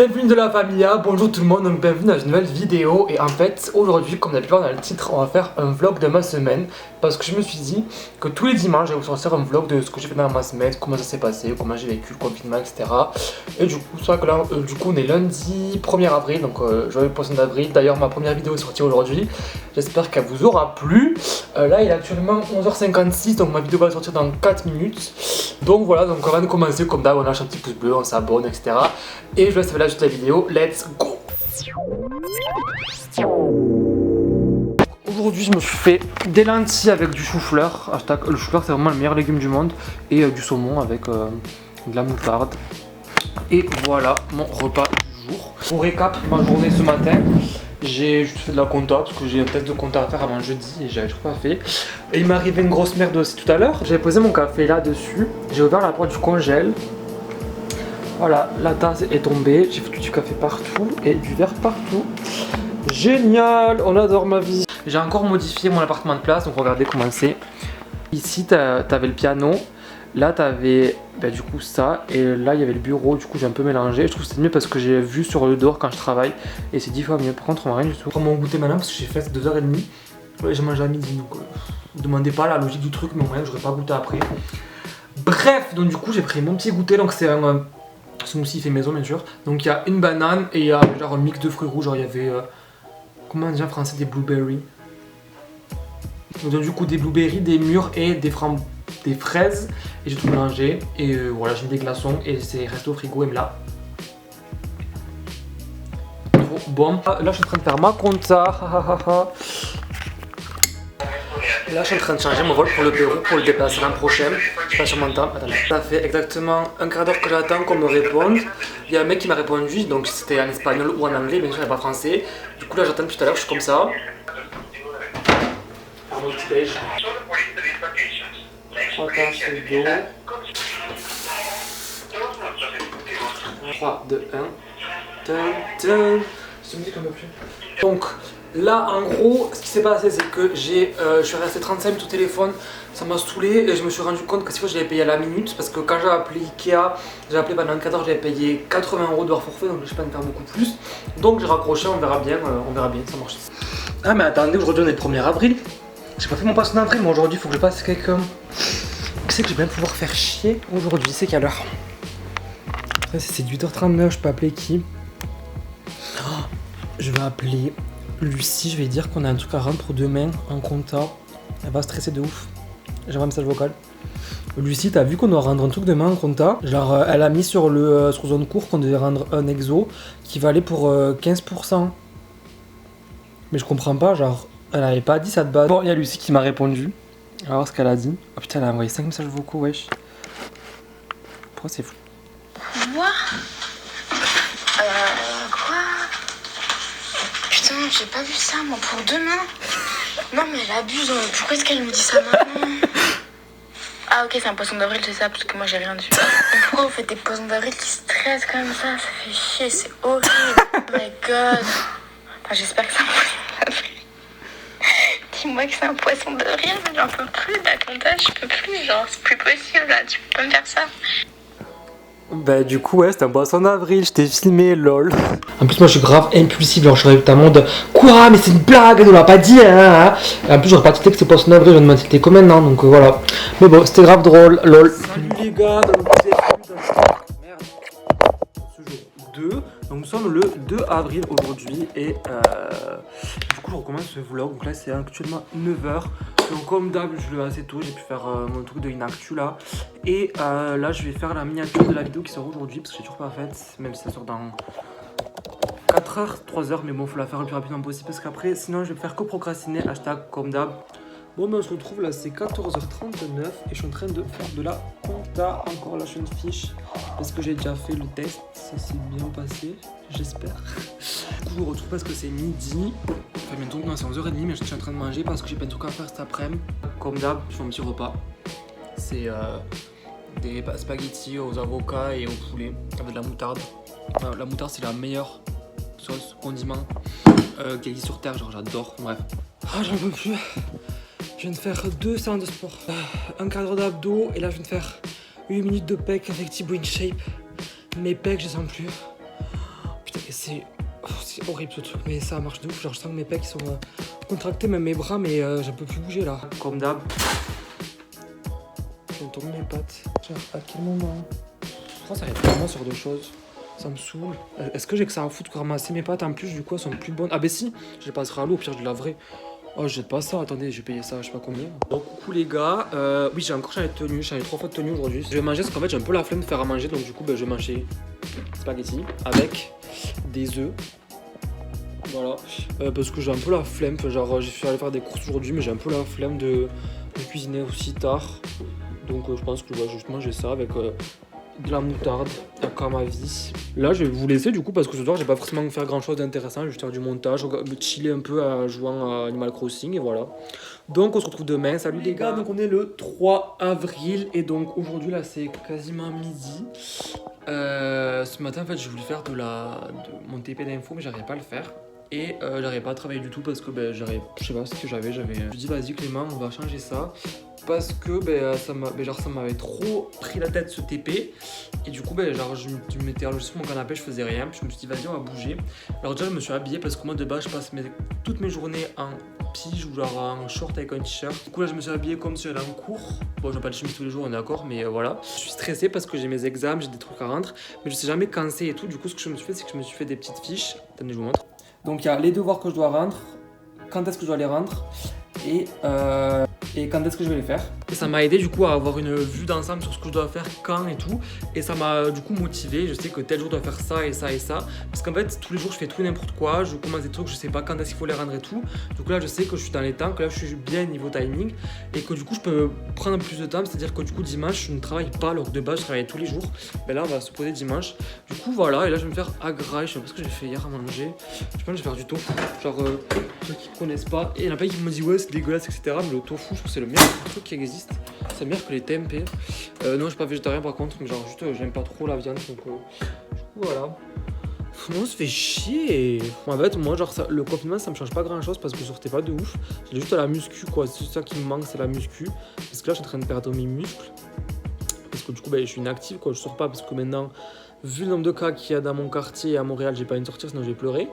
Bienvenue de la familia, bonjour tout le monde, donc bienvenue dans une nouvelle vidéo. Et en fait aujourd'hui, comme d'habitude dans le titre, on va faire un vlog de ma semaine. Parce que je me suis dit que tous les dimanches je vais vous sortir un vlog de ce que j'ai fait dans ma semaine, comment ça s'est passé, comment j'ai vécu le confinement, etc. Et du coup, c'est vrai que là, on est lundi 1er avril, donc joyeux poisson d'avril. D'ailleurs ma première vidéo est sortie aujourd'hui, j'espère qu'elle vous aura plu. Là il est actuellement 11h56, donc ma vidéo va sortir dans 4 minutes. Donc voilà, donc avant de commencer, comme d'hab, on lâche un petit pouce bleu, on s'abonne, etc. Et je vous laisse la vidéo, let's go. Aujourd'hui je me suis fait des lentilles avec du chou-fleur. Le chou-fleur c'est vraiment le meilleur légume du monde. Et du saumon avec de la moutarde. Et voilà mon repas du jour. Pour récap ma journée ce matin, j'ai juste fait de la compta parce que j'ai un test de compta à faire avant jeudi et j'avais toujours pas fait. Et il m'est arrivé une grosse merde aussi tout à l'heure. J'avais posé mon café là dessus, j'ai ouvert la porte du congèle. Voilà, la tasse est tombée, j'ai foutu du café partout et du verre partout. Génial, on adore ma vie. J'ai encore modifié mon appartement de place, donc regardez comment c'est. Ici t'avais le piano, là t'avais du coup ça, et là il y avait le bureau, du coup j'ai un peu mélangé. Je trouve que c'est mieux parce que j'ai vu sur le dehors quand je travaille et c'est 10 fois mieux. Par contre on va rien du tout. Je prends mon goûter maintenant parce que j'ai fait 2h30. Ouais, j'ai mangé à midi, donc ne demandez pas la logique du truc, mais moyen j'aurais pas goûté après. Bref, donc du coup j'ai pris mon petit goûter, donc c'est un smoothie fait maison bien sûr. Donc il y a une banane et il y a genre un mix de fruits rouges, genre il y avait comment on dit en français, des blueberries. Donc du coup des blueberries, des mûres et des fraises, et j'ai tout mélangé. Et voilà, j'ai mis des glaçons et c'est resté au frigo et me là. Trop bon. Là je suis en train de faire ma compta. Là je suis en train de changer mon vol pour le Pérou pour le déplacer l'an prochain. Je passe sur mon temps. Attendez. Ça fait exactement un quart d'heure que j'attends qu'on me réponde. Il y a un mec qui m'a répondu, donc c'était en espagnol ou en anglais, bien sûr il n'est pas français. Du coup là j'attends depuis tout à l'heure, je suis comme ça. Mon petit déj. 3, 2, 1. Je me dis qu'on ne peut plus. Donc là en gros ce qui s'est passé c'est que je suis resté 35 minutes au téléphone, ça m'a saoulé et je me suis rendu compte que si je l'avais payé à la minute, parce que quand j'ai appelé Ikea, j'ai appelé pendant 4 heures, j'avais payé 80 € de hors forfait, donc je peux pas me faire beaucoup plus. Donc j'ai raccroché, on verra bien, ça marche. Ah mais attendez, aujourd'hui on est le 1er avril. J'ai pas fait mon poisson d'avril, mais aujourd'hui il faut que je passe quelqu'un. Qui c'est que je vais bien pouvoir faire chier aujourd'hui, c'est quelle heure? C'est 8h39, je peux appeler qui? Oh, je vais appeler Lucie, je vais dire qu'on a un truc à rendre pour demain en compta. Elle va stresser de ouf. J'ai un message vocal. Lucie, t'as vu qu'on doit rendre un truc demain en compta? Genre, elle a mis sur zone cours qu'on devait rendre un exo qui valait pour 15%. Mais je comprends pas, genre, elle avait pas dit ça de base. Bon, il y a Lucie qui m'a répondu. Alors, ce qu'elle a dit. Oh putain, elle a envoyé 5 messages vocaux, wesh. Pourquoi c'est fou? Quoi? Quoi? Putain, j'ai pas vu ça, moi, pour demain. Non, mais elle abuse. Pourquoi est-ce qu'elle me dit ça maintenant? Ah, ok, c'est un poisson d'avril, c'est ça, parce que moi, j'ai rien dessus. Mais pourquoi vous faites des poissons d'avril qui stressent comme ça? Ça fait chier, c'est horrible. Oh my god. Enfin, j'espère que c'est un poisson d'avril. Dis-moi que c'est un poisson d'avril, mais j'en peux plus. La comptage, je peux plus. Genre, c'est plus possible, là. Tu peux pas me faire ça. Bah du coup ouais, c'était un poisson d'avril, je t'ai filmé, lol. En plus moi je suis grave impulsif, genre je suis en mode quoi, mais c'est une blague, elle nous l'a pas dit hein. Et en plus j'aurais pas dit que c'est poisson d'avril, je me demandais c'était comme maintenant, donc voilà. Mais bon, c'était grave drôle, lol. Salut les gars, dans merde. Ce jour 2, donc nous sommes le 2 avril aujourd'hui et du coup je recommence ce vlog, donc là c'est actuellement 9h. Donc comme d'hab je le fais assez tôt, j'ai pu faire mon truc de inactu là. Et là je vais faire la miniature de la vidéo qui sort aujourd'hui parce que j'ai toujours pas faite, même si ça sort dans 4h, 3h, mais bon faut la faire le plus rapidement possible parce qu'après sinon je vais faire que procrastiner, hashtag comme d'hab. Bon ben on se retrouve là, c'est 14h39 et je suis en train de faire de la compta. Encore là je fais une fiche parce que j'ai déjà fait le test, ça s'est bien passé, j'espère. Je vous retrouve parce que c'est midi, enfin bientôt, non c'est 11h30 mais je suis en train de manger parce que j'ai plein de trucs à faire cet après-midi. Comme d'hab, je fais un petit repas, c'est des spaghettis aux avocats et au poulet avec de la moutarde. La moutarde c'est la meilleure sauce, condiment qui existe sur terre, genre j'adore, bref. Ah j'en peux plus. Je viens de faire 2 séances de sport, un cadre d'abdos et là je viens de faire 8 minutes de pec avec Thibaut InShape. Mes pecs je les sens plus. stressé. Oh, c'est horrible ce truc, mais ça marche de ouf. Genre, je sens que mes pecs sont contractés, même mes bras, mais j'en peux plus bouger là. Comme d'hab. Je viens de tourner mes pattes. Genre, à quel moment? Je crois que ça va être vraiment sur deux choses. Ça me saoule. Est-ce que j'ai que ça à foutre que ramasser mes pattes en plus? Du coup, elles sont plus bonnes. Ah, bah si, je les passerai à l'eau, au pire, je les laverai. Oh, je jette pas ça, attendez, je vais payer ça, je sais pas combien. Donc, coucou les gars, oui, j'ai encore changé de tenue, j'ai changé 3 fois de tenue aujourd'hui. Je vais manger parce qu'en fait, j'ai un peu la flemme de faire à manger, donc du coup, je vais manger spaghetti avec des œufs. Voilà, parce que j'ai un peu la flemme, genre, j'ai fait aller faire des courses aujourd'hui, mais j'ai un peu la flemme de cuisiner aussi tard. Donc, je pense que je vais juste manger ça avec de la moutarde, comme ma vie. Là, je vais vous laisser du coup parce que ce soir, j'ai pas forcément faire grand chose d'intéressant. Je vais juste faire du montage, me chiller un peu à jouant à Animal Crossing et voilà. Donc, on se retrouve demain. Salut les gars. Donc, on est le 3 avril et donc aujourd'hui, là, c'est quasiment midi. Ce matin, en fait, je voulais faire de mon TP d'info, mais j'arrivais pas à le faire. Et j'arrivais pas à travailler du tout parce que je sais pas ce que j'avais. Je dis, vas-y Clément, on va changer ça. Parce que ça m'avait trop pris la tête ce TP. Et du coup, je me mettais allongé sur mon canapé, je faisais rien. Puis je me suis dit, vas-y, on va bouger. Alors, déjà, je me suis habillé parce que moi, de base, je passe toutes mes journées en pige ou genre en short avec un t-shirt. Du coup, là, je me suis habillé comme si j'allais en cours. Bon, j'ai pas de chemise tous les jours, on est d'accord, mais voilà. Je suis stressé parce que j'ai mes examens, j'ai des trucs à rendre. Mais je sais jamais quand c'est et tout. Du coup, ce que je me suis fait, c'est que je me suis fait des petites fiches. Attendez, je vous montre. Donc, il y a les devoirs que je dois rendre, quand est-ce que je dois les rendre et quand est-ce que je vais les faire. Et ça m'a aidé du coup à avoir une vue d'ensemble sur ce que je dois faire, quand et tout. Et ça m'a du coup motivé. Je sais que tel jour je dois faire ça et ça et ça. Parce qu'en fait, tous les jours je fais tout et n'importe quoi. Je commence des trucs, je sais pas quand est-ce qu'il faut les rendre et tout. Du coup là, je sais que je suis dans les temps, que là je suis bien niveau timing. Et que du coup, je peux prendre plus de temps. C'est-à-dire que du coup, dimanche, je ne travaille pas alors que de base, je travaille tous les jours. Mais là, on va se poser dimanche. Du coup, voilà. Et là, je vais me faire à graille. Je sais pas ce que j'ai fait hier à manger. Je pense que je vais faire du tofu. Genre, ceux qui connaissent pas. Et il y en a pas qui me disent ouais, c'est dégueulasse, etc. Mais le tofu, je trouve que c'est le meilleur truc qui existe. C'est meilleur que les tempeh. Non, je suis pas végétarien par contre, mais genre juste j'aime pas trop la viande. Donc du coup, voilà. Non, ça fait chier. En fait, moi, genre, le confinement, ça me change pas grand chose parce que je sortais pas de ouf. J'ai juste la muscu, quoi. C'est ça qui me manque, c'est la muscu. Parce que là, je suis en train de perdre mes muscles. Parce que du coup, je suis inactive, quoi. Je sors pas parce que maintenant, vu le nombre de cas qu'il y a dans mon quartier à Montréal, j'ai pas envie de sortir, sinon j'ai pleuré.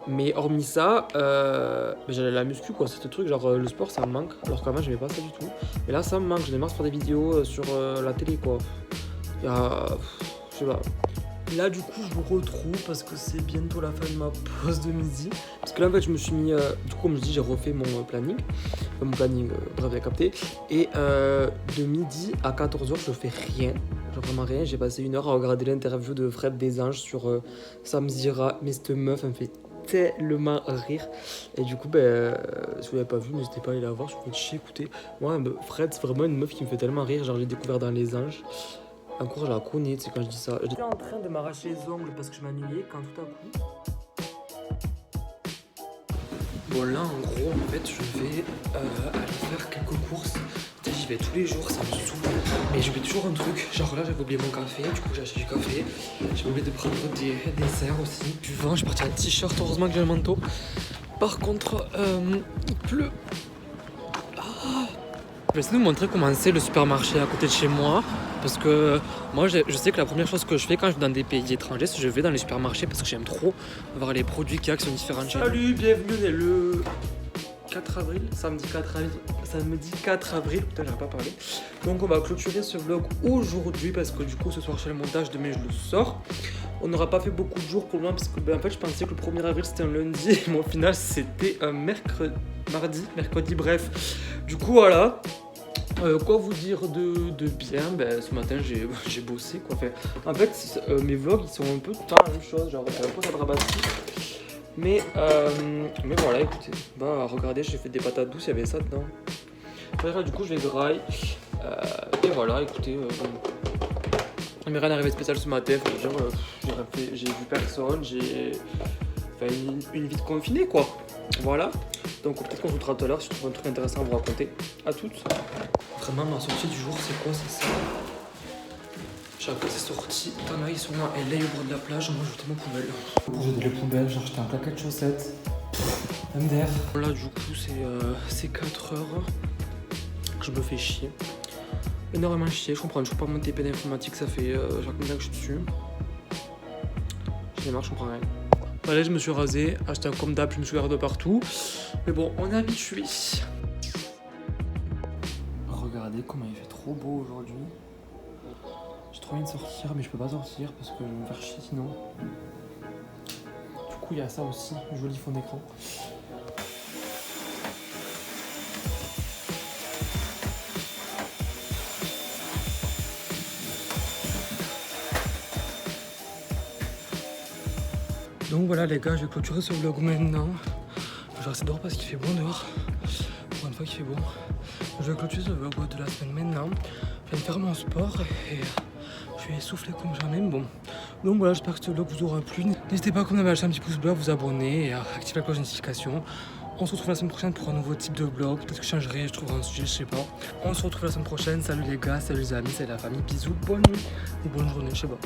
Mais hormis ça, j'allais à la muscu, quoi. C'est ce truc, genre le sport, ça me manque. Alors qu'avant, j'aimais pas ça du tout. Mais là, ça me manque. J'en ai marre de faire des vidéos sur la télé, quoi. Je sais pas. Là, du coup, je vous retrouve parce que c'est bientôt la fin de ma pause de midi. Parce que là, en fait, je me suis mis. Du coup, comme je dis, j'ai refait mon planning. Bref, vous avez capté. Et de midi à 14h, je fais rien. Genre vraiment rien. J'ai passé 1 heure à regarder l'interview de Fred Desanges sur Sam Zira. Mais cette meuf, elle me fait tellement rire. Et du coup, si vous l'avez pas vu, n'hésitez pas à aller la voir. Je vous fais chier, écoutez. Moi, Fred, c'est vraiment une meuf qui me fait tellement rire. Genre, j'ai découvert dans Les Anges. Encore, je la connais, tu sais, quand je dis ça. J'étais en train de m'arracher les ongles parce que je m'ennuyais quand tout à coup. Bon, là, en gros, en fait, je vais aller faire quelques courses. J'y vais tous les jours, ça me saoule. Mais j'oublie toujours un truc. Genre là, j'avais oublié mon café. Du coup, j'ai acheté du café. J'ai oublié de prendre des desserts aussi. Du vin, j'ai parti en t-shirt. Heureusement que j'ai le manteau. Par contre, il pleut. Je vais essayer de vous montrer comment c'est le supermarché à côté de chez moi. Parce que moi, je sais que la première chose que je fais quand je vais dans des pays étrangers, c'est que je vais dans les supermarchés parce que j'aime trop voir les produits qu'il y a qui sont différents. Salut, bienvenue, on est le 4 avril, samedi 4 avril, putain, j'arrive pas à parler. Donc on va clôturer ce vlog aujourd'hui parce que du coup ce soir je fais le montage, demain je le sors. On n'aura pas fait beaucoup de jours pour le moment parce que en fait je pensais que le 1er avril c'était un lundi, mais au final c'était un mercredi, bref. Du coup voilà. Quoi vous dire de bien, ce matin j'ai bossé quoi. En fait mes vlogs ils sont un peu tout le temps la même chose, genre un peu rabattu. Mais voilà, écoutez, regardez, j'ai fait des patates douces, il y avait ça dedans. Là, du coup je vais graille. Et voilà, écoutez, il m'est rien arrivé de spécial ce matin, j'ai vu personne, j'ai fait une vie de confiné quoi. Voilà, donc peut-être qu'on se retrouvera tout à l'heure si je trouve un truc intéressant à vous raconter. À toutes. Vraiment ma sortie du jour c'est quoi? C'est ça. Chacun s'est sorti, t'en as ils sont là, et là au bord de la plage, moi j'étais mon poubelle. Pour jeter les poubelles, genre j'étais en claquette de chaussettes. MDR. Là du coup c'est 4 heures que je me fais chier. Énormément chier, je comprends toujours pas mon TP d'informatique, ça fait genre combien que je suis dessus. J'en ai marre, je comprends rien. Voilà, je me suis rasé, acheté un comme d'hab, je me suis regardé de partout. Mais bon, on est habitué. Regardez comment il fait trop beau aujourd'hui. J'ai trop envie de sortir, mais je peux pas sortir parce que je vais me faire chier sinon. Du coup, il y a ça aussi, joli fond d'écran. Donc voilà les gars, je vais clôturer ce vlog maintenant. Je vais rester dehors parce qu'il fait bon dehors. Pour une fois qu'il fait bon. Je vais clôturer ce vlog de la semaine maintenant. Je viens de faire mon sport et je vais essouffler comme jamais. Bon. Donc voilà, j'espère que ce vlog vous aura plu. N'hésitez pas comme d'hab à lâcher un petit pouce bleu, à vous abonner et à activer la cloche de notification. On se retrouve la semaine prochaine pour un nouveau type de vlog. Peut-être que je changerai, je trouverai un sujet, je sais pas. On se retrouve la semaine prochaine. Salut les gars, salut les amis, salut la famille. Bisous, bonne nuit ou bonne journée, je sais pas.